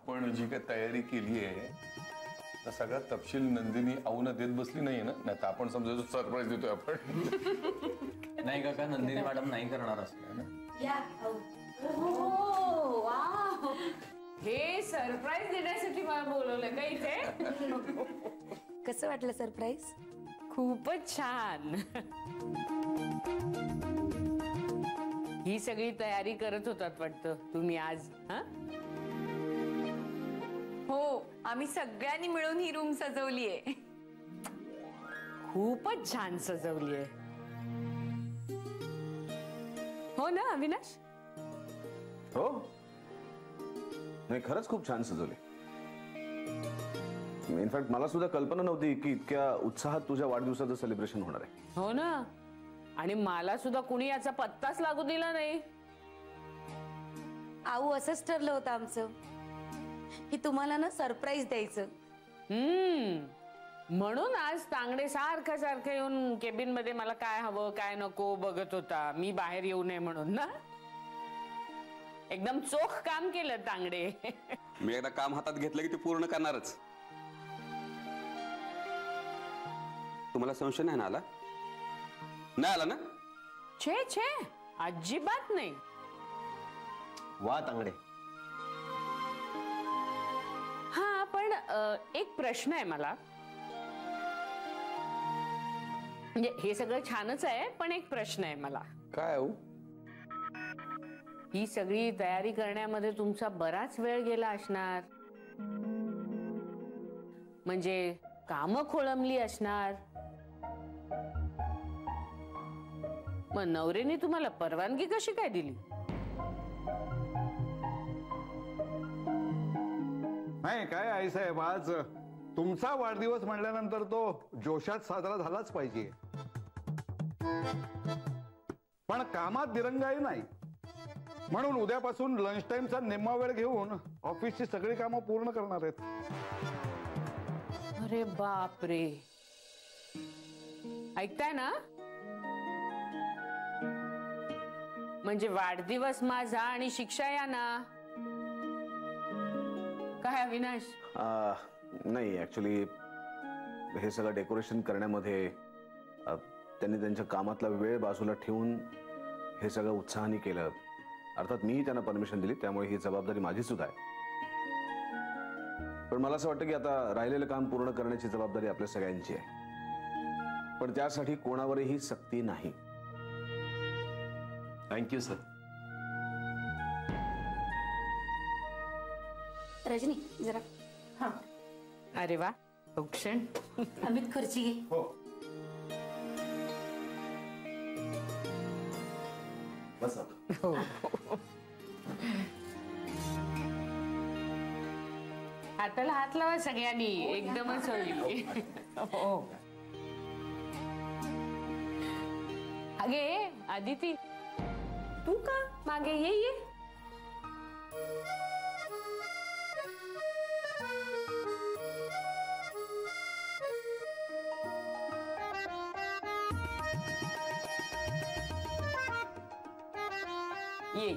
आपण जी काही तयारी केली आहे तर सगळा तपशील नंदिनी आऊना देत बसली नाहीये ना? नाही तर आपण समजायचो सरप्राईज देतोय आपण. नाही काका, नंदिनी मॅडम नाही करणार असं ना. हे सरप्राईज देण्यासाठी मला बोलवलं का इथे? कसं वाटलं सरप्राईज? खूपच छान. ही सगळी तयारी करत होतात वाटतं तुम्ही आज? हो, आम्ही सगळ्यांनी मिळून ही रूम सजवलीये. खूपच छान सजवलीये. हो ना अविनाश? हो, नाही खरंच खूप छान सजवली. इनफॅक्ट मला सुद्धा कल्पना नव्हती की इतक्या उत्साहात तुझ्या वाढदिवसाचं सेलिब्रेशन होणार आहे. हो ना, आणि मला सुद्धा कुणी याचा पत्ताच लागू दिला नाही. आऊ असंच ठरलं होतं आमचं की तुम्हाला ना सरप्राईज द्यायचं. म्हणून आज तांगडे सारखं सारखं येऊन केबिन मध्ये मला काय हवं काय नको बघत होता, मी बाहेर येऊ नये म्हणून ना. एकदम चोख काम केलं तांगडे. मी एकदा काम हातात घेतलं की ते पूर्ण करणारच. तुम्हाला संशय नाही ना आला? नाही आला ना? छे छे, अजिबात नाही. वा तांगडे. हा, पण एक प्रश्न आहे मला. म्हणजे हे सगळं छानच आहे, पण एक प्रश्न आहे मला. काय हो? ही सगळी तयारी करण्यामध्ये तुमचा बराच वेळ गेला असणार, म्हणजे कामं खोळंबली असणार. मग नवरेने तुम्हाला परवानगी कशी काय दिली? नाही काय आई साहेब, आज तुमचा वाढदिवस म्हणल्यानंतर तो जोशात साजरा झालाच पाहिजे. पण कामात दिरंगाई नाही, म्हणून उद्यापासून लंच टाइमचा निम्मा वेळ घेऊन ऑफिसची सगळी कामं पूर्ण करणार आहेत. अरे बाप रे, ऐकताय ना? म्हणजे वाढदिवस माझा आणि शिक्षा या ना. काय अविनाश? नाही, ऍक्च्युली हे सगळं डेकोरेशन करण्यामध्ये त्यांनी त्यांच्या कामातला वेळ बाजूला ठेवून हे सगळं उत्साहाने केलं. अर्थात मीही त्यांना परमिशन दिली, त्यामुळे ही जबाबदारी माझी सुद्धा आहे. पण मला असं वाटतं की आता राहिलेलं काम पूर्ण करण्याची जबाबदारी आपल्या सगळ्यांची आहे, पण त्यासाठी कोणावरही सक्ती नाही. Thank you sir. रजनी जरा. हा. अरे वा, औक्षण. अमित खुर्ची घे. हो. बस हो. हाताला हात लावा सगळ्यांनी, एकदमच होईल. हो. अगे आदिती, तू का मागे ये. ये